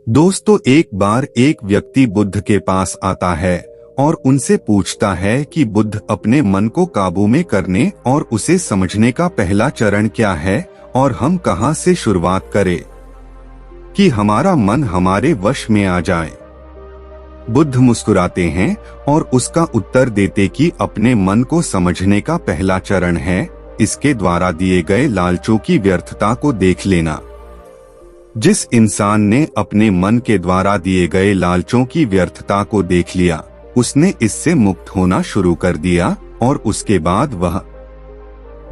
दोस्तों, एक बार एक व्यक्ति बुद्ध के पास आता है और उनसे पूछता है कि बुद्ध, अपने मन को काबू में करने और उसे समझने का पहला चरण क्या है और हम कहां से शुरुआत करें कि हमारा मन हमारे वश में आ जाए। बुद्ध मुस्कुराते हैं और उसका उत्तर देते कि अपने मन को समझने का पहला चरण है इसके द्वारा दिए गए लालचों की व्यर्थता को देख लेना। जिस इंसान ने अपने मन के द्वारा दिए गए लालचों की व्यर्थता को देख लिया, उसने इससे मुक्त होना शुरू कर दिया और उसके बाद वह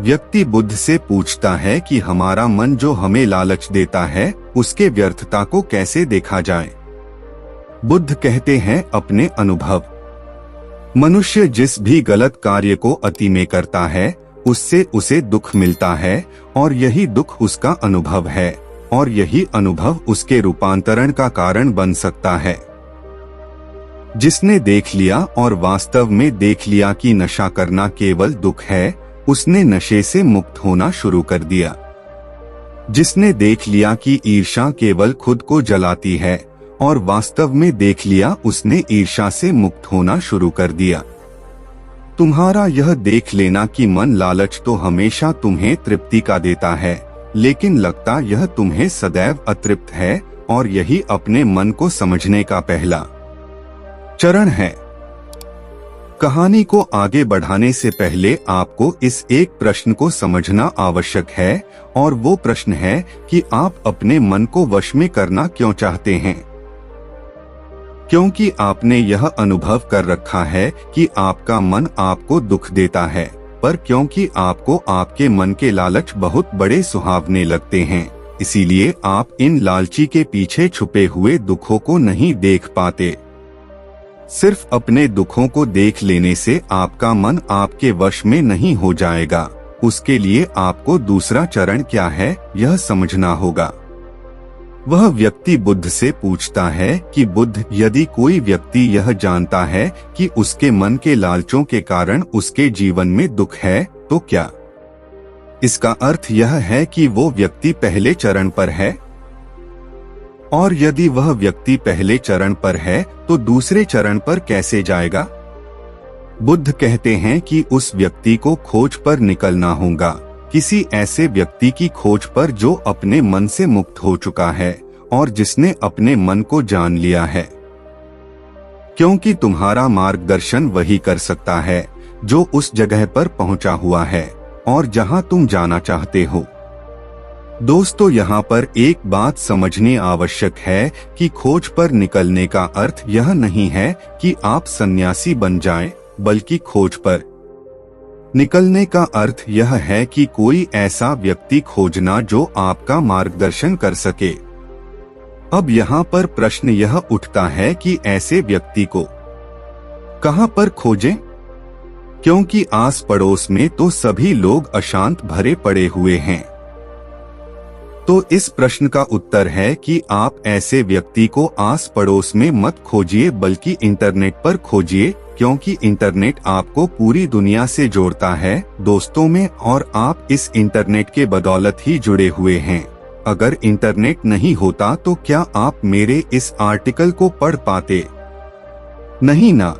व्यक्ति बुद्ध से पूछता है कि हमारा मन जो हमें लालच देता है उसके व्यर्थता को कैसे देखा जाए। बुद्ध कहते हैं, अपने अनुभव। मनुष्य जिस भी गलत कार्य को अति में करता है उससे उसे दुख मिलता है और यही दुख उसका अनुभव है और यही अनुभव उसके रूपांतरण का कारण बन सकता है। जिसने देख लिया और वास्तव में देख लिया कि नशा करना केवल दुख है, उसने नशे से मुक्त होना शुरू कर दिया। जिसने देख लिया कि ईर्ष्या केवल खुद को जलाती है और वास्तव में देख लिया, उसने ईर्ष्या से मुक्त होना शुरू कर दिया। तुम्हारा यह देख लेना कि मन लालच तो हमेशा तुम्हें तृप्ति का देता है, लेकिन लगता यह तुम्हें सदैव अतृप्त है, और यही अपने मन को समझने का पहला चरण है। कहानी को आगे बढ़ाने से पहले आपको इस एक प्रश्न को समझना आवश्यक है, और वो प्रश्न है कि आप अपने मन को वश में करना क्यों चाहते हैं। क्योंकि आपने यह अनुभव कर रखा है कि आपका मन आपको दुख देता है, पर क्योंकि आपको आपके मन के लालच बहुत बड़े सुहावने लगते हैं, इसीलिए आप इन लालची के पीछे छुपे हुए दुखों को नहीं देख पाते। सिर्फ अपने दुखों को देख लेने से आपका मन आपके वश में नहीं हो जाएगा। उसके लिए आपको दूसरा चरण क्या है यह समझना होगा। वह व्यक्ति बुद्ध से पूछता है कि बुद्ध, यदि कोई व्यक्ति यह जानता है कि उसके मन के लालचों के कारण उसके जीवन में दुख है, तो क्या इसका अर्थ यह है कि वो व्यक्ति पहले चरण पर है? और यदि वह व्यक्ति पहले चरण पर है तो दूसरे चरण पर कैसे जाएगा? बुद्ध कहते हैं कि उस व्यक्ति को खोज पर निकलना होगा, किसी ऐसे व्यक्ति की खोज पर जो अपने मन से मुक्त हो चुका है और जिसने अपने मन को जान लिया है। क्योंकि तुम्हारा मार्गदर्शन वही कर सकता है जो उस जगह पर पहुंचा हुआ है और जहां तुम जाना चाहते हो। दोस्तों, यहाँ पर एक बात समझनी आवश्यक है कि खोज पर निकलने का अर्थ यह नहीं है कि आप सन्यासी बन जाएं, बल्कि खोज पर निकलने का अर्थ यह है कि कोई ऐसा व्यक्ति खोजना जो आपका मार्गदर्शन कर सके। अब यहाँ पर प्रश्न यह उठता है कि ऐसे व्यक्ति को कहाँ पर खोजें? क्योंकि आस पड़ोस में तो सभी लोग अशांत भरे पड़े हुए हैं। तो इस प्रश्न का उत्तर है कि आप ऐसे व्यक्ति को आस पड़ोस में मत खोजिए, बल्कि इंटरनेट पर खोजिए, क्योंकि इंटरनेट आपको पूरी दुनिया से जोड़ता है दोस्तों में, और आप इस इंटरनेट के बदौलत ही जुड़े हुए हैं। अगर इंटरनेट नहीं होता तो क्या आप मेरे इस आर्टिकल को पढ़ पाते? नहीं ना।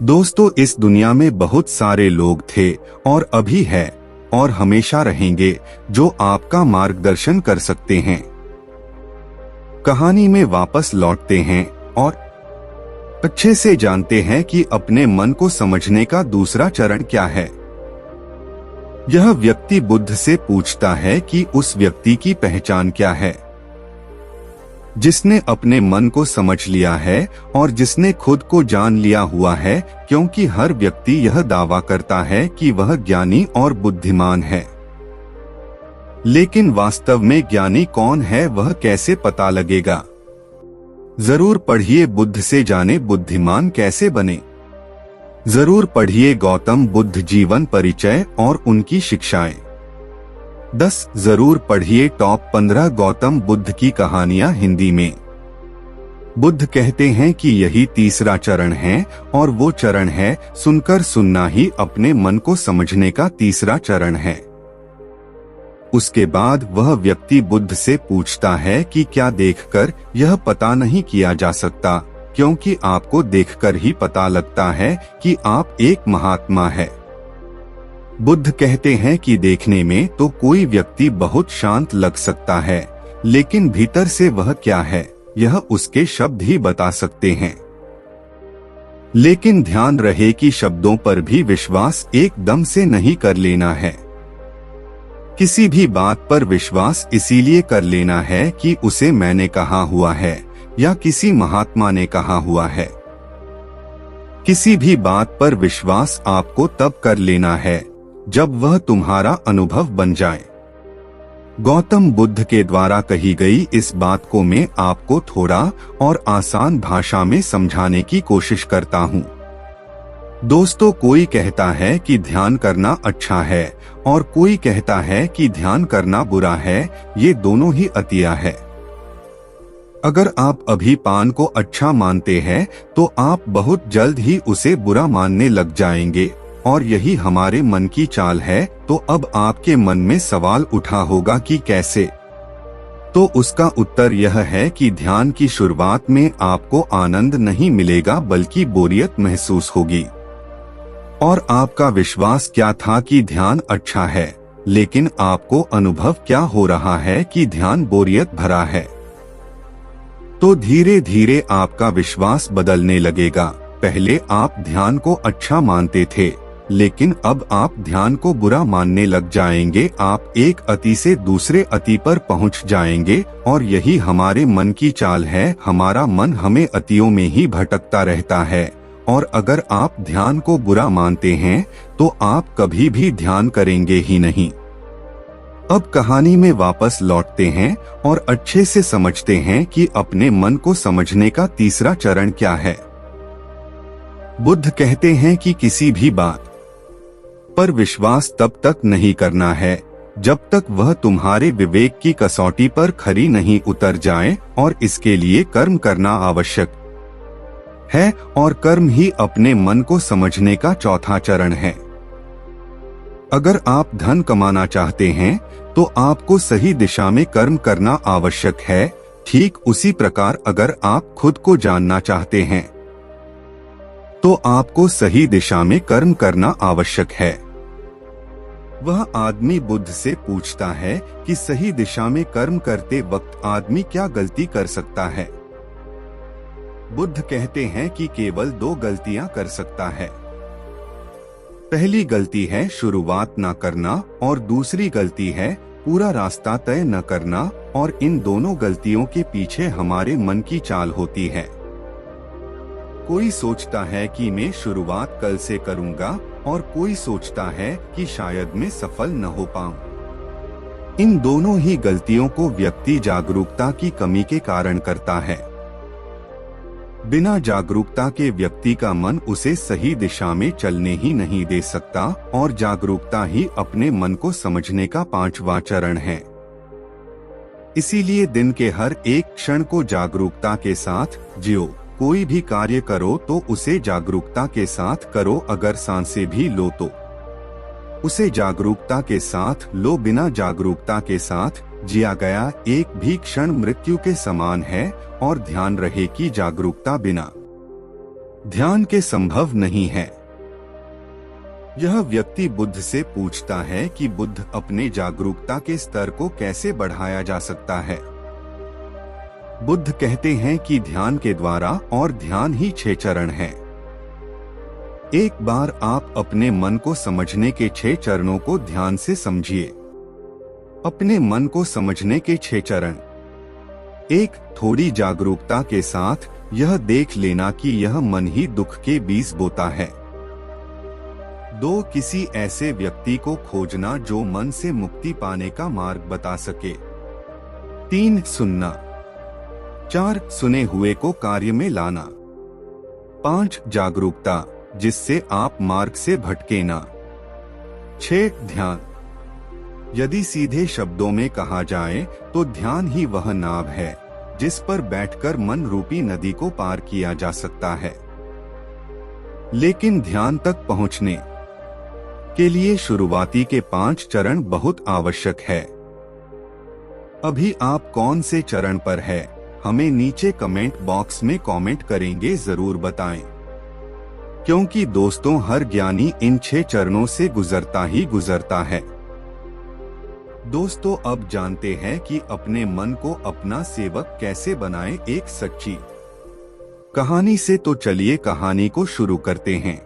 दोस्तों, इस दुनिया में बहुत सारे लोग थे और अभी है और हमेशा रहेंगे जो आपका मार्गदर्शन कर सकते हैं। कहानी में वापस लौटते हैं और अच्छे से जानते हैं कि अपने मन को समझने का दूसरा चरण क्या है। यह व्यक्ति बुद्ध से पूछता है कि उस व्यक्ति की पहचान क्या है, जिसने अपने मन को समझ लिया है और जिसने खुद को जान लिया हुआ है, क्योंकि हर व्यक्ति यह दावा करता है कि वह ज्ञानी और बुद्धिमान है। लेकिन वास्तव में ज्ञानी कौन है वह कैसे पता लगेगा? जरूर पढ़िए बुद्ध से जाने बुद्धिमान कैसे बने। जरूर पढ़िए गौतम बुद्ध जीवन परिचय और उनकी शिक्षाएं। 10 जरूर पढ़िए टॉप 15 गौतम बुद्ध की कहानियां हिंदी में। बुद्ध कहते हैं कि यही तीसरा चरण है और वो चरण है सुनकर सुनना ही अपने मन को समझने का तीसरा चरण है। उसके बाद वह व्यक्ति बुद्ध से पूछता है कि क्या देखकर यह पता नहीं किया जा सकता, क्योंकि आपको देखकर ही पता लगता है कि आप एक महात्मा है। बुद्ध कहते हैं कि देखने में तो कोई व्यक्ति बहुत शांत लग सकता है, लेकिन भीतर से वह क्या है यह उसके शब्द ही बता सकते हैं। लेकिन ध्यान रहे कि शब्दों पर भी विश्वास एकदम से नहीं कर लेना है। किसी भी बात पर विश्वास इसीलिए कर लेना है कि उसे मैंने कहा हुआ है या किसी महात्मा ने कहा हुआ है। किसी भी बात पर विश्वास आपको तब कर लेना है जब वह तुम्हारा अनुभव बन जाए। गौतम बुद्ध के द्वारा कही गई इस बात को मैं आपको थोड़ा और आसान भाषा में समझाने की कोशिश करता हूँ। दोस्तों, कोई कहता है कि ध्यान करना अच्छा है और कोई कहता है कि ध्यान करना बुरा है। ये दोनों ही अतिया है। अगर आप अभी पान को अच्छा मानते हैं तो आप बहुत जल्द ही उसे बुरा मानने लग जाएंगे, और यही हमारे मन की चाल है। तो अब आपके मन में सवाल उठा होगा कि कैसे? तो उसका उत्तर यह है कि ध्यान की शुरुआत में आपको आनंद नहीं मिलेगा बल्कि बोरियत महसूस होगी। और आपका विश्वास क्या था कि ध्यान अच्छा है, लेकिन आपको अनुभव क्या हो रहा है कि ध्यान बोरियत भरा है। तो धीरे धीरे आपका विश्वास बदलने लगेगा। पहले आप ध्यान को अच्छा मानते थे, लेकिन अब आप ध्यान को बुरा मानने लग जाएंगे। आप एक अति से दूसरे अति पर पहुंच जाएंगे, और यही हमारे मन की चाल है। हमारा मन हमें अतियों में ही भटकता रहता है, और अगर आप ध्यान को बुरा मानते हैं तो आप कभी भी ध्यान करेंगे ही नहीं। अब कहानी में वापस लौटते हैं और अच्छे से समझते हैं कि अपने मन को समझने का तीसरा चरण क्या है। बुद्ध कहते हैं कि किसी भी बात पर विश्वास तब तक नहीं करना है जब तक वह तुम्हारे विवेक की कसौटी पर खरी नहीं उतर जाए, और इसके लिए कर्म करना आवश्यक है, और कर्म ही अपने मन को समझने का चौथा चरण है। अगर आप धन कमाना चाहते हैं तो आपको सही दिशा में कर्म करना आवश्यक है। ठीक उसी प्रकार अगर आप खुद को जानना चाहते हैं तो आपको सही दिशा में कर्म करना आवश्यक है। वह आदमी बुद्ध से पूछता है कि सही दिशा में कर्म करते वक्त आदमी क्या गलती कर सकता है। बुद्ध कहते हैं कि केवल 2 गलतियां कर सकता है। पहली गलती है शुरुआत न करना, और दूसरी गलती है पूरा रास्ता तय न करना, और इन दोनों गलतियों के पीछे हमारे मन की चाल होती है। कोई सोचता है कि मैं शुरुआत कल से करूंगा, और कोई सोचता है कि शायद मैं सफल न हो पाऊं। इन दोनों ही गलतियों को व्यक्ति जागरूकता की कमी के कारण करता है। बिना जागरूकता के व्यक्ति का मन उसे सही दिशा में चलने ही नहीं दे सकता, और जागरूकता ही अपने मन को समझने का 5वां चरण है। इसीलिए दिन के हर एक क्षण को जागरूकता के साथ जियो। कोई भी कार्य करो तो उसे जागरूकता के साथ करो। अगर सांसें भी लो तो उसे जागरूकता के साथ लो। बिना जागरूकता के साथ जिया गया एक भी क्षण मृत्यु के समान है, और ध्यान रहे कि जागरूकता बिना ध्यान के संभव नहीं है। यह व्यक्ति बुद्ध से पूछता है कि बुद्ध, अपने जागरूकता के स्तर को कैसे बढ़ाया जा सकता है। बुद्ध कहते हैं कि ध्यान के द्वारा, और ध्यान ही 6 चरण है। एक बार आप अपने मन को समझने के 6 चरणों को ध्यान से समझिए। अपने मन को समझने के 6 चरण। 1. थोड़ी जागरूकता के साथ यह देख लेना कि यह मन ही दुख के बीज बोता है। 2. किसी ऐसे व्यक्ति को खोजना जो मन से मुक्ति पाने का मार्ग बता सके। 3. सुनना। 4. सुने हुए को कार्य में लाना। 5. जागरूकता, जिससे आप मार्ग से भटके ना। 6. ध्यान। यदि सीधे शब्दों में कहा जाए तो ध्यान ही वह नाव है जिस पर बैठकर मन रूपी नदी को पार किया जा सकता है। लेकिन ध्यान तक पहुंचने के लिए शुरुआती के 5 चरण बहुत आवश्यक है। अभी आप कौन से चरण पर है, हमें नीचे कमेंट बॉक्स में कमेंट करेंगे जरूर बताएं। क्योंकि दोस्तों हर ज्ञानी इन 6 चरणों से गुजरता ही गुजरता है। दोस्तों अब जानते हैं कि अपने मन को अपना सेवक कैसे बनाएं एक सच्ची कहानी से। तो चलिए कहानी को शुरू करते हैं।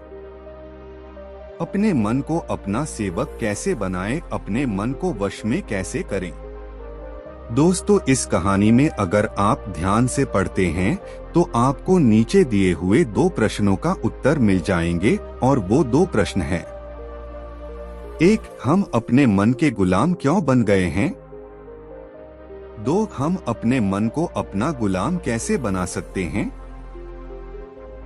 अपने मन को अपना सेवक कैसे बनाएं, अपने मन को वश में कैसे करें। दोस्तों इस कहानी में अगर आप ध्यान से पढ़ते हैं तो आपको नीचे दिए हुए 2 प्रश्नों का उत्तर मिल जाएंगे और वो 2 प्रश्न हैं। 1. हम अपने मन के गुलाम क्यों बन गए हैं? 2. हम अपने मन को अपना गुलाम कैसे बना सकते हैं?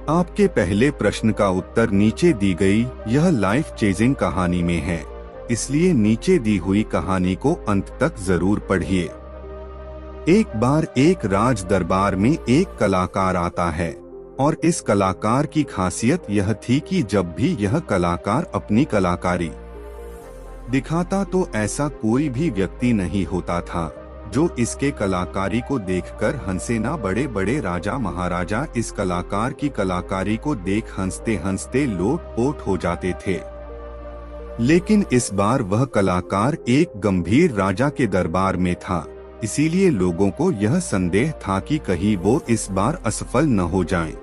आपके पहले प्रश्न का उत्तर नीचे दी गई यह लाइफ चेंजिंग कहानी में है, इसलिए नीचे दी हुई कहानी को अंत तक जरूर पढ़िए। एक बार एक राज दरबार में एक कलाकार आता है और इस कलाकार की खासियत यह थी कि जब भी यह कलाकार अपनी कलाकारी दिखाता तो ऐसा कोई भी व्यक्ति नहीं होता था जो इसके कलाकारी को देखकर हंसे ना। बड़े बड़े राजा महाराजा इस कलाकार की कलाकारी को देख हंसते हंसते लोट-पोट हो जाते थे। लेकिन इस बार वह कलाकार एक गंभीर राजा के दरबार में था, इसीलिए लोगों को यह संदेह था कि कहीं वो इस बार असफल न हो जाएं।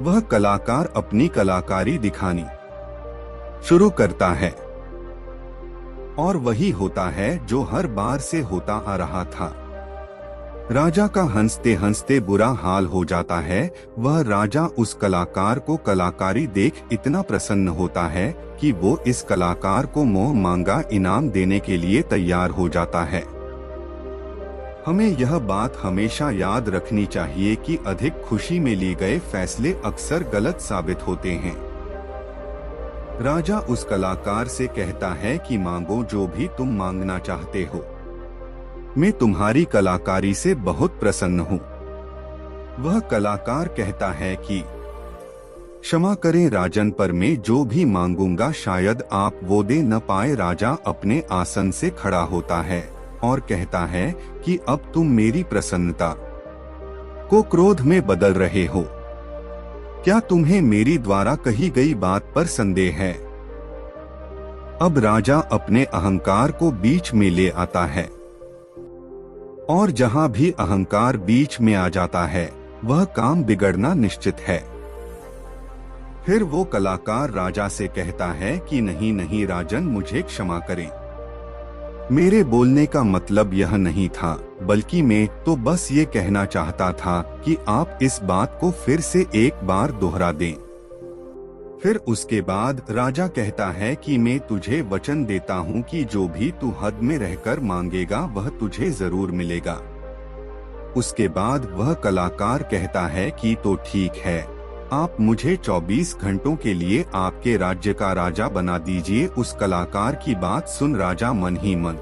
वह कलाकार अपनी कलाकारी दिखानी शुरू करता है और वही होता है जो हर बार से होता आ रहा था। राजा का हंसते हंसते बुरा हाल हो जाता है। वह राजा उस कलाकार को कलाकारी देख इतना प्रसन्न होता है कि वो इस कलाकार को मोह मांगा इनाम देने के लिए तैयार हो जाता है। हमें यह बात हमेशा याद रखनी चाहिए कि अधिक खुशी में लिए गए फैसले अक्सर गलत साबित होते हैं। राजा उस कलाकार से कहता है कि मांगो जो भी तुम मांगना चाहते हो, मैं तुम्हारी कलाकारी से बहुत प्रसन्न हूँ। वह कलाकार कहता है कि क्षमा करें राजन, पर मैं जो भी मांगूंगा शायद आप वो दे न पाए। राजा अपने आसन से खड़ा होता है और कहता है कि अब तुम मेरी प्रसन्नता को क्रोध में बदल रहे हो। क्या तुम्हें मेरी द्वारा कही गई बात पर संदेह है? अब राजा अपने अहंकार को बीच में ले आता है और जहां भी अहंकार बीच में आ जाता है वह काम बिगड़ना निश्चित है। फिर वो कलाकार राजा से कहता है कि नहीं नहीं राजन, मुझे क्षमा करें, मेरे बोलने का मतलब यह नहीं था, बल्कि मैं तो बस ये कहना चाहता था कि आप इस बात को फिर से एक बार दोहरा दें। फिर उसके बाद राजा कहता है कि मैं तुझे वचन देता हूँ कि जो भी तू हद में रहकर मांगेगा वह तुझे जरूर मिलेगा। उसके बाद वह कलाकार कहता है कि तो ठीक है, आप मुझे 24 घंटों के लिए आपके राज्य का राजा बना दीजिए। उस कलाकार की बात सुन राजा मन ही मन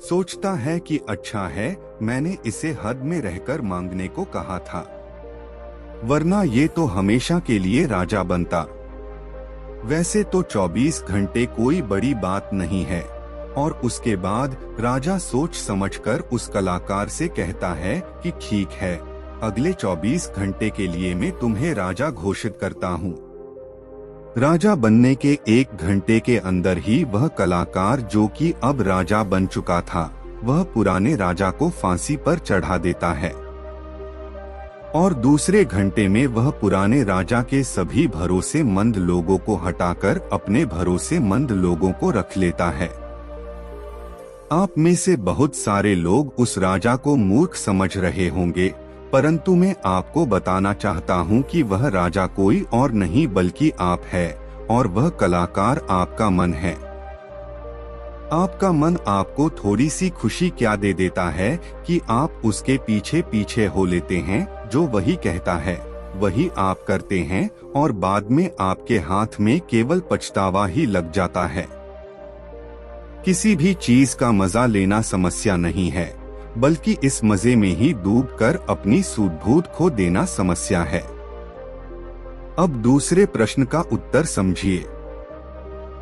सोचता है कि अच्छा है, मैंने इसे हद में रहकर मांगने को कहा था, वरना ये तो हमेशा के लिए राजा बनता। वैसे तो 24 घंटे कोई बड़ी बात नहीं है। और उसके बाद राजा सोच समझकर उस कलाकार से कहता है कि ठीक है, अगले 24 घंटे के लिए मैं तुम्हें राजा घोषित करता हूँ। राजा बनने के 1 घंटे के अंदर ही वह कलाकार, जो कि अब राजा बन चुका था, वह पुराने राजा को फांसी पर चढ़ा देता है और दूसरे घंटे में वह पुराने राजा के सभी भरोसेमंद लोगों को हटाकर अपने भरोसेमंद लोगों को रख लेता है। आप में से बहुत सारे लोग उस राजा को मूर्ख समझ रहे होंगे, परंतु मैं आपको बताना चाहता हूं कि वह राजा कोई और नहीं बल्कि आप है और वह कलाकार आपका मन है। आपका मन आपको थोड़ी सी खुशी क्या दे देता है कि आप उसके पीछे पीछे हो लेते हैं। जो वही कहता है वही आप करते हैं और बाद में आपके हाथ में केवल पछतावा ही लग जाता है। किसी भी चीज का मजा लेना समस्या नहीं है, बल्कि इस मजे में ही डूबकर अपनी सूझबूझ खो देना समस्या है। अब दूसरे प्रश्न का उत्तर समझिए।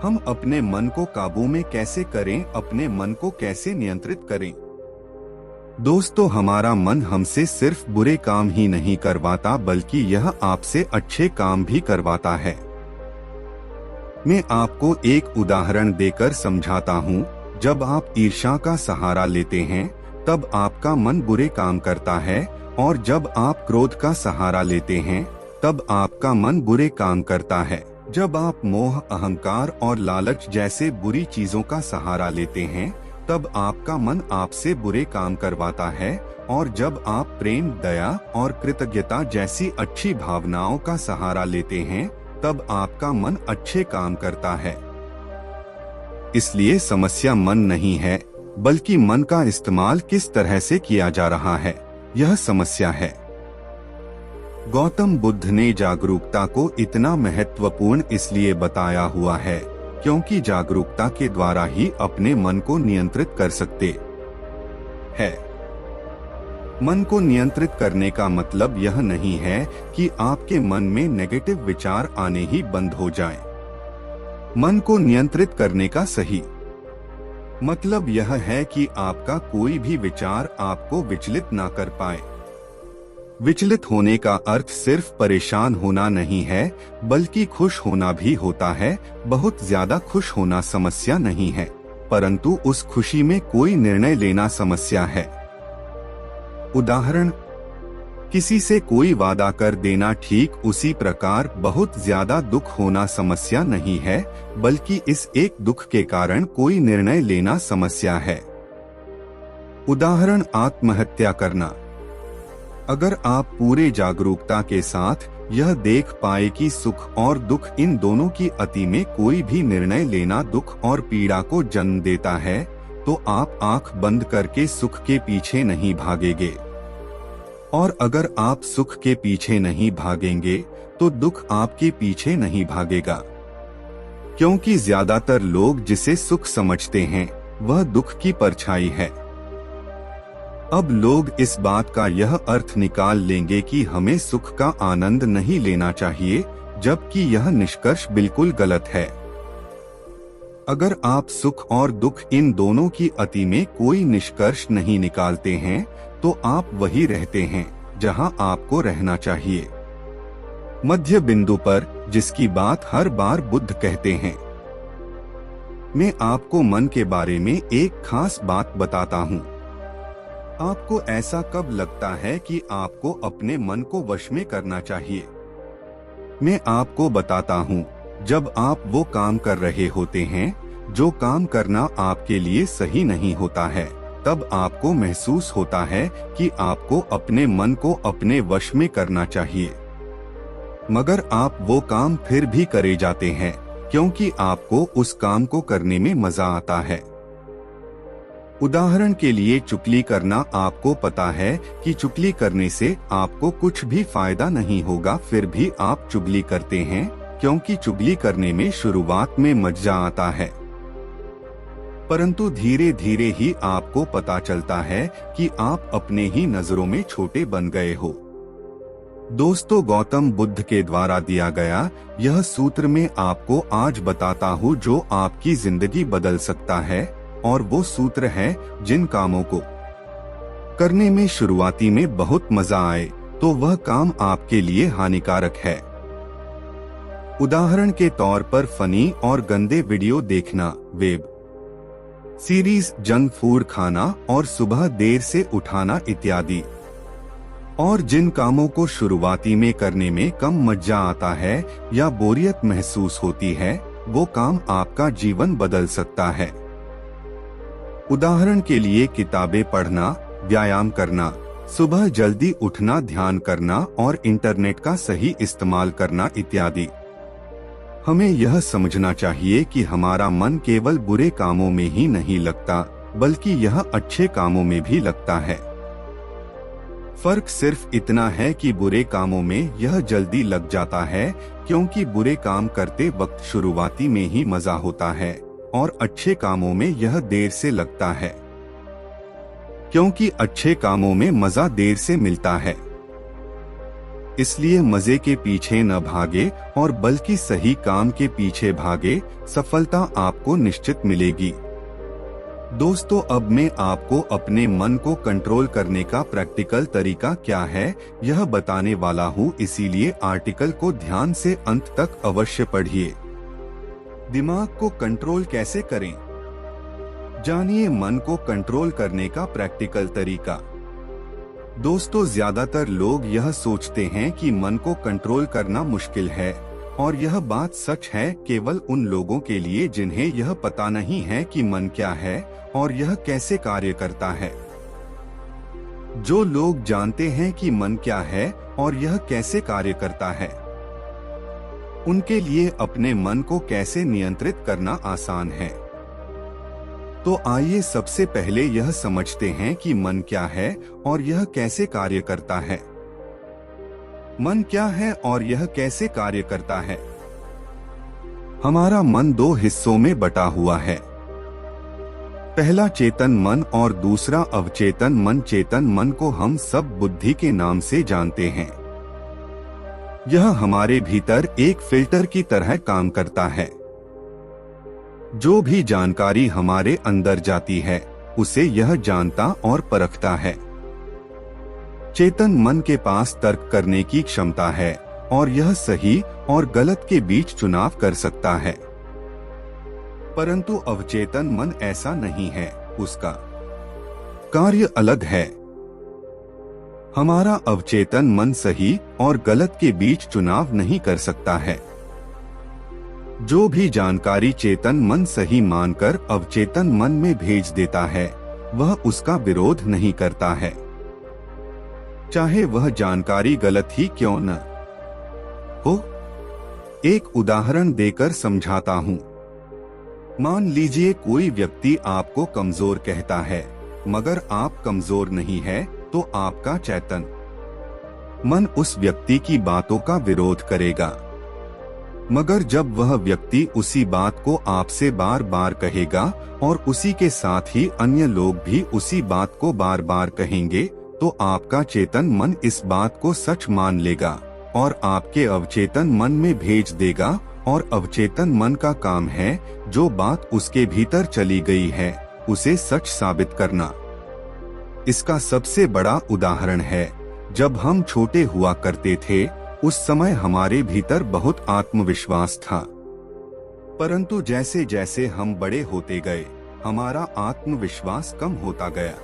हम अपने मन को काबू में कैसे करें, अपने मन को कैसे नियंत्रित करें। दोस्तों, हमारा मन हमसे सिर्फ बुरे काम ही नहीं करवाता बल्कि यह आपसे अच्छे काम भी करवाता है। मैं आपको एक उदाहरण देकर समझाता हूँ। जब आप ईर्ष्या का सहारा लेते हैं तब आपका मन बुरे काम करता है, और जब आप क्रोध का सहारा लेते हैं तब आपका मन बुरे काम करता है। जब आप मोह, अहंकार और लालच जैसे बुरी चीजों का सहारा लेते हैं तब आपका मन आपसे बुरे काम करवाता है, और जब आप प्रेम, दया और कृतज्ञता जैसी अच्छी भावनाओं का सहारा लेते हैं तब आपका मन अच्छे काम करता है। इसलिए समस्या मन नहीं है, बल्कि मन का इस्तेमाल किस तरह से किया जा रहा है, यह समस्या है। गौतम बुद्ध ने जागरूकता को इतना महत्वपूर्ण इसलिए बताया हुआ है क्योंकि जागरूकता के द्वारा ही अपने मन को नियंत्रित कर सकते हैं। मन को नियंत्रित करने का मतलब यह नहीं है कि आपके मन में नेगेटिव विचार आने ही बंद हो जाएं। मन को नियंत्रित करने का सही मतलब यह है कि आपका कोई भी विचार आपको विचलित ना कर पाए। विचलित होने का अर्थ सिर्फ परेशान होना नहीं है, बल्कि खुश होना भी होता है। बहुत ज्यादा खुश होना समस्या नहीं है, परंतु उस खुशी में कोई निर्णय लेना समस्या है। उदाहरण, किसी से कोई वादा कर देना ठीक उसी प्रकार बहुत ज्यादा दुख होना समस्या नहीं है, बल्कि इस एक दुख के कारण कोई निर्णय लेना समस्या है। उदाहरण, आत्महत्या करना। अगर आप पूरे जागरूकता के साथ यह देख पाए कि सुख और दुख इन दोनों की अति में कोई भी निर्णय लेना दुख और पीड़ा को जन्म देता है, तो आप आंख बंद करके सुख के पीछे नहीं भागेंगे। और अगर आप सुख के पीछे नहीं भागेंगे तो दुख आपके पीछे नहीं भागेगा, क्योंकि ज्यादातर लोग जिसे सुख समझते हैं वह दुख की परछाई है। अब लोग इस बात का यह अर्थ निकाल लेंगे कि हमें सुख का आनंद नहीं लेना चाहिए, जबकि यह निष्कर्ष बिल्कुल गलत है। अगर आप सुख और दुख इन दोनों की अति में कोई निष्कर्ष नहीं निकालते हैं तो आप वही रहते हैं जहां आपको रहना चाहिए, मध्य बिंदु पर, जिसकी बात हर बार बुद्ध कहते हैं। मैं आपको मन के बारे में एक खास बात बताता हूँ। आपको ऐसा कब लगता है कि आपको अपने मन को वश में करना चाहिए? मैं आपको बताता हूँ, जब आप वो काम कर रहे होते हैं जो काम करना आपके लिए सही नहीं होता है, तब आपको महसूस होता है कि आपको अपने मन को अपने वश में करना चाहिए, मगर आप वो काम फिर भी करे जाते हैं क्योंकि आपको उस काम को करने में मजा आता है। उदाहरण के लिए, चुगली करना। आपको पता है कि चुगली करने से आपको कुछ भी फायदा नहीं होगा, फिर भी आप चुगली करते हैं क्योंकि चुगली करने में शुरुआत में मजा आता है, परंतु धीरे धीरे ही आपको पता चलता है कि आप अपने ही नजरों में छोटे बन गए हो। दोस्तों, गौतम बुद्ध के द्वारा दिया गया यह सूत्र मैं आपको आज बताता हूँ जो आपकी जिंदगी बदल सकता है, और वो सूत्र है, जिन कामों को करने में शुरुआती में बहुत मजा आए तो वह काम आपके लिए हानिकारक है। उदाहरण के तौर पर फनी और गंदे वीडियो देखना, वेब सीरीज, जंक फूड खाना और सुबह देर से उठाना इत्यादि। और जिन कामों को शुरुआती में करने में कम मजा आता है या बोरियत महसूस होती है, वो काम आपका जीवन बदल सकता है। उदाहरण के लिए, किताबें पढ़ना, व्यायाम करना, सुबह जल्दी उठना, ध्यान करना और इंटरनेट का सही इस्तेमाल करना इत्यादि। हमें यह समझना चाहिए कि हमारा मन केवल बुरे कामों में ही नहीं लगता, बल्कि यह अच्छे कामों में भी लगता है। फर्क सिर्फ इतना है कि बुरे कामों में यह जल्दी लग जाता है क्योंकि बुरे काम करते वक्त शुरुआती में ही मजा होता है, और अच्छे कामों में यह देर से लगता है क्योंकि अच्छे कामों में मजा देर से मिलता है। इसलिए मजे के पीछे न भागे और बल्कि सही काम के पीछे भागे, सफलता आपको निश्चित मिलेगी। दोस्तों, अब मैं आपको अपने मन को कंट्रोल करने का प्रैक्टिकल तरीका क्या है यह बताने वाला हूँ, इसीलिए आर्टिकल को ध्यान से अंत तक अवश्य पढ़िए। दिमाग को कंट्रोल कैसे करें? जानिए मन को कंट्रोल करने का प्रैक्टिकल तरीका। दोस्तों, ज्यादातर लोग यह सोचते हैं कि मन को कंट्रोल करना मुश्किल है, और यह बात सच है केवल उन लोगों के लिए जिन्हें यह पता नहीं है कि मन क्या है और यह कैसे कार्य करता है। जो लोग जानते हैं कि मन क्या है और यह कैसे कार्य करता है, उनके लिए अपने मन को कैसे नियंत्रित करना आसान है। तो आइए सबसे पहले यह समझते हैं कि मन क्या है और यह कैसे कार्य करता है। मन क्या है और यह कैसे कार्य करता है? हमारा मन दो हिस्सों में बटा हुआ है। पहला चेतन मन और दूसरा अवचेतन मन। चेतन मन को हम सब बुद्धि के नाम से जानते हैं। यह हमारे भीतर एक फिल्टर की तरह काम करता है। जो भी जानकारी हमारे अंदर जाती है उसे यह जानता और परखता है। चेतन मन के पास तर्क करने की क्षमता है और यह सही और गलत के बीच चुनाव कर सकता है। परंतु अवचेतन मन ऐसा नहीं है, उसका कार्य अलग है। हमारा अवचेतन मन सही और गलत के बीच चुनाव नहीं कर सकता है। जो भी जानकारी चेतन मन सही मानकर अवचेतन मन में भेज देता है, वह उसका विरोध नहीं करता है, चाहे वह जानकारी गलत ही क्यों न हो। एक उदाहरण देकर समझाता हूँ। मान लीजिए कोई व्यक्ति आपको कमजोर कहता है, मगर आप कमजोर नहीं है, तो आपका चेतन मन उस व्यक्ति की बातों का विरोध करेगा। मगर जब वह व्यक्ति उसी बात को आपसे बार बार कहेगा और उसी के साथ ही अन्य लोग भी उसी बात को बार बार कहेंगे, तो आपका चेतन मन इस बात को सच मान लेगा और आपके अवचेतन मन में भेज देगा, और अवचेतन मन का काम है जो बात उसके भीतर चली गई है उसे सच साबित करना। इसका सबसे बड़ा उदाहरण है, जब हम छोटे हुआ करते थे उस समय हमारे भीतर बहुत आत्मविश्वास था, परंतु जैसे जैसे हम बड़े होते गए हमारा आत्मविश्वास कम होता गया,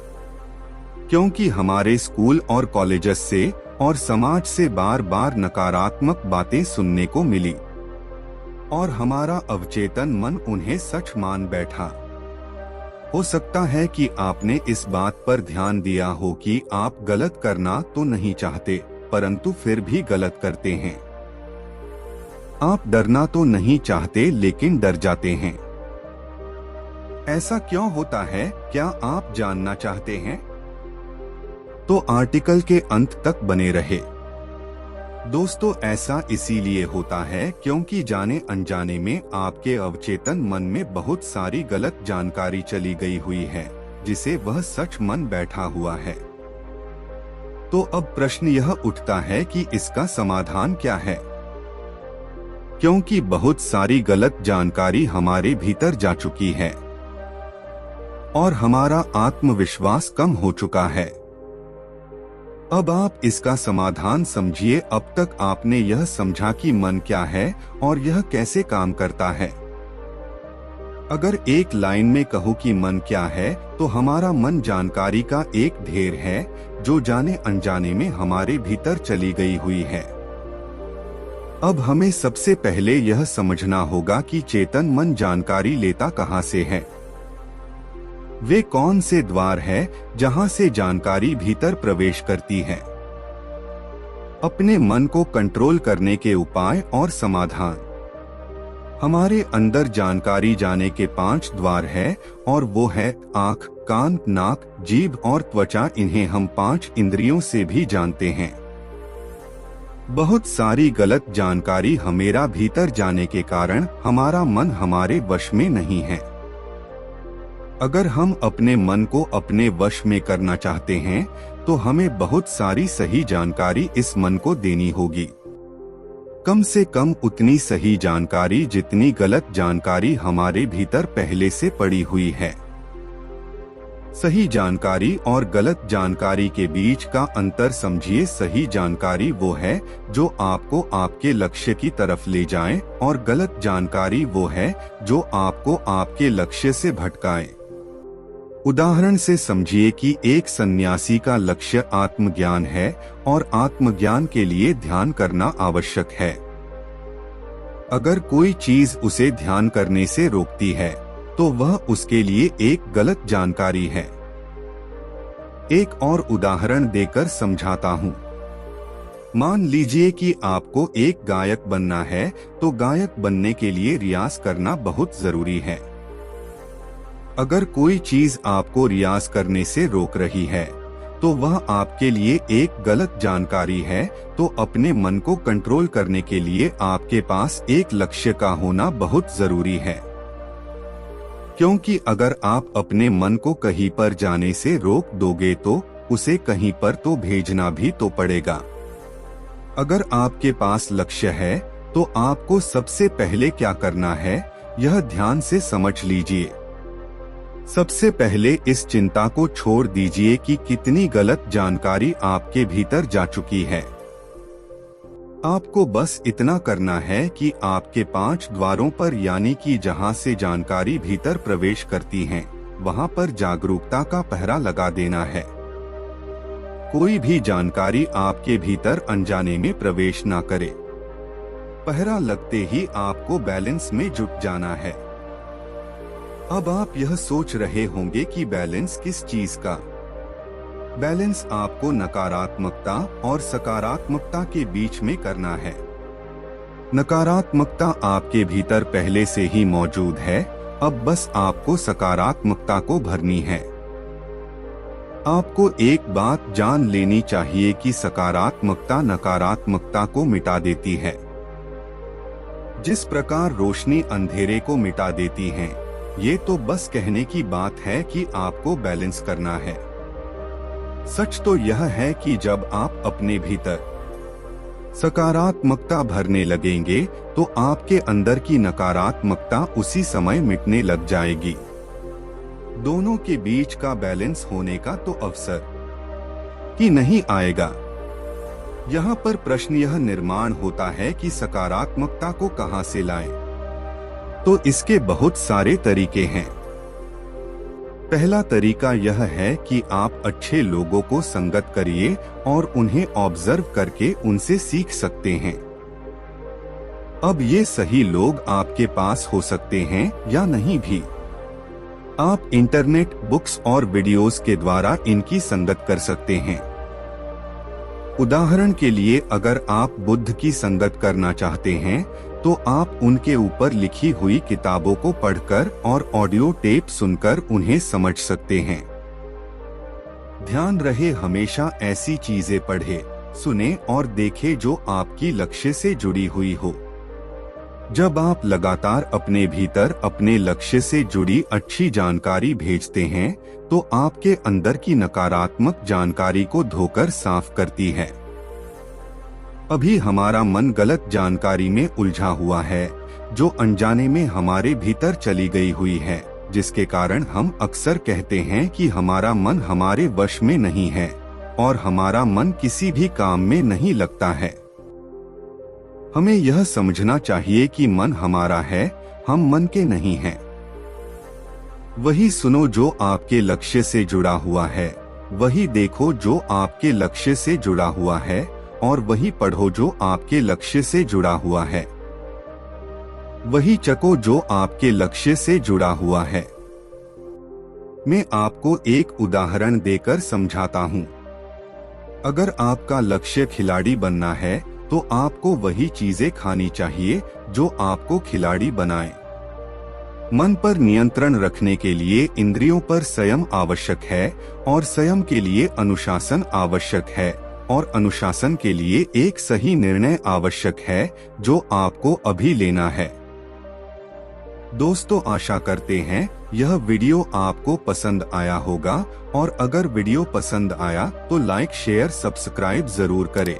क्योंकि हमारे स्कूल और कॉलेजेस से और समाज से बार बार नकारात्मक बातें सुनने को मिली और हमारा अवचेतन मन उन्हें सच मान बैठा। हो सकता है कि आपने इस बात पर ध्यान दिया हो कि आप गलत करना तो नहीं चाहते, परंतु फिर भी गलत करते हैं। आप डरना तो नहीं चाहते लेकिन डर जाते हैं। ऐसा क्यों होता है, क्या आप जानना चाहते हैं? तो आर्टिकल के अंत तक बने रहे। दोस्तों, ऐसा इसीलिए होता है क्योंकि जाने अनजाने में आपके अवचेतन मन में बहुत सारी गलत जानकारी चली गई हुई है, जिसे वह सच मन बैठा हुआ है। तो अब प्रश्न यह उठता है कि इसका समाधान क्या है, क्योंकि बहुत सारी गलत जानकारी हमारे भीतर जा चुकी है और हमारा आत्मविश्वास कम हो चुका है। अब आप इसका समाधान समझिए। अब तक आपने यह समझा कि मन क्या है और यह कैसे काम करता है। अगर एक लाइन में कहूँ कि मन क्या है, तो हमारा मन जानकारी का एक ढेर है जो जाने अनजाने में हमारे भीतर चली गई हुई है। अब हमें सबसे पहले यह समझना होगा कि चेतन मन जानकारी लेता कहाँ से है। वे कौन से द्वार है जहां से जानकारी भीतर प्रवेश करती है। अपने मन को कंट्रोल करने के उपाय और समाधान। हमारे अंदर जानकारी जाने के 5 द्वार है और वो है आँख, कान, नाक, जीभ और त्वचा। इन्हें हम 5 इंद्रियों से भी जानते हैं। बहुत सारी गलत जानकारी हमेरा भीतर जाने के कारण हमारा मन हमारे वश में नहीं है। अगर हम अपने मन को अपने वश में करना चाहते हैं, तो हमें बहुत सारी सही जानकारी इस मन को देनी होगी। कम से कम उतनी सही जानकारी जितनी गलत जानकारी हमारे भीतर पहले से पड़ी हुई है। सही जानकारी और गलत जानकारी के बीच का अंतर समझिए। सही जानकारी वो है जो आपको आपके लक्ष्य की तरफ ले जाए और गलत जानकारी वो है जो आपको आपके लक्ष्य से भटकाए। उदाहरण से समझिए कि एक सन्यासी का लक्ष्य आत्मज्ञान है और आत्मज्ञान के लिए ध्यान करना आवश्यक है। अगर कोई चीज उसे ध्यान करने से रोकती है तो वह उसके लिए एक गलत जानकारी है। एक और उदाहरण देकर समझाता हूँ। मान लीजिए कि आपको एक गायक बनना है, तो गायक बनने के लिए रियाज करना बहुत जरूरी है। अगर कोई चीज आपको रियाज करने से रोक रही है तो वह आपके लिए एक गलत जानकारी है। तो अपने मन को कंट्रोल करने के लिए आपके पास एक लक्ष्य का होना बहुत जरूरी है, क्योंकि अगर आप अपने मन को कहीं पर जाने से रोक दोगे तो उसे कहीं पर तो भेजना भी तो पड़ेगा। अगर आपके पास लक्ष्य है तो आपको सबसे पहले क्या करना है, यह ध्यान से समझ लीजिए। सबसे पहले इस चिंता को छोड़ दीजिए कि कितनी गलत जानकारी आपके भीतर जा चुकी है। आपको बस इतना करना है कि आपके 5 द्वारों पर, यानी कि जहां से जानकारी भीतर प्रवेश करती है, वहां पर जागरूकता का पहरा लगा देना है। कोई भी जानकारी आपके भीतर अनजाने में प्रवेश ना करे। पहरा लगते ही आपको बैलेंस में जुट जाना है। अब आप यह सोच रहे होंगे कि बैलेंस किस चीज का? बैलेंस आपको नकारात्मकता और सकारात्मकता के बीच में करना है। नकारात्मकता आपके भीतर पहले से ही मौजूद है, अब बस आपको सकारात्मकता को भरनी है। आपको एक बात जान लेनी चाहिए कि सकारात्मकता नकारात्मकता को मिटा देती है। जिस प्रकार रोशनी अंधेरे को मिटा देती है, ये तो बस कहने की बात है कि आपको बैलेंस करना है। सच तो यह है कि जब आप अपने भीतर सकारात्मकता भरने लगेंगे तो आपके अंदर की नकारात्मकता उसी समय मिटने लग जाएगी। दोनों के बीच का बैलेंस होने का तो अवसर ही नहीं आएगा। यहाँ पर प्रश्न यह निर्माण होता है कि सकारात्मकता को कहाँ से लाएं? तो इसके बहुत सारे तरीके हैं। पहला तरीका यह है कि आप अच्छे लोगों को संगत करिए और उन्हें ऑब्जर्व करके उनसे सीख सकते हैं। अब ये सही लोग आपके पास हो सकते हैं या नहीं भी। आप इंटरनेट, बुक्स और वीडियोस के द्वारा इनकी संगत कर सकते हैं। उदाहरण के लिए अगर आप बुद्ध की संगत करना चाहते हैं तो आप उनके ऊपर लिखी हुई किताबों को पढ़कर और ऑडियो टेप सुनकर उन्हें समझ सकते हैं। ध्यान रहे, हमेशा ऐसी चीजें पढ़े, सुने और देखे जो आपकी लक्ष्य से जुड़ी हुई हो। जब आप लगातार अपने भीतर अपने लक्ष्य से जुड़ी अच्छी जानकारी भेजते हैं तो आपके अंदर की नकारात्मक जानकारी को धोकर साफ करती है। अभी हमारा मन गलत जानकारी में उलझा हुआ है जो अनजाने में हमारे भीतर चली गई हुई है, जिसके कारण हम अक्सर कहते हैं कि हमारा मन हमारे वश में नहीं है और हमारा मन किसी भी काम में नहीं लगता है। हमें यह समझना चाहिए कि मन हमारा है, हम मन के नहीं हैं। वही सुनो जो आपके लक्ष्य से जुड़ा हुआ है, वही देखो जो आपके लक्ष्य से जुड़ा हुआ है और वही पढ़ो जो आपके लक्ष्य से जुड़ा हुआ है। वही चखो जो आपके लक्ष्य से जुड़ा हुआ है। मैं आपको एक उदाहरण देकर समझाता हूँ। अगर आपका लक्ष्य खिलाड़ी बनना है तो आपको वही चीजें खानी चाहिए जो आपको खिलाड़ी बनाए। मन पर नियंत्रण रखने के लिए इंद्रियों पर संयम आवश्यक है और संयम के लिए अनुशासन आवश्यक है और अनुशासन के लिए एक सही निर्णय आवश्यक है जो आपको अभी लेना है। दोस्तों, आशा करते हैं यह वीडियो आपको पसंद आया होगा और अगर वीडियो पसंद आया तो लाइक, शेयर, सब्सक्राइब जरूर करें।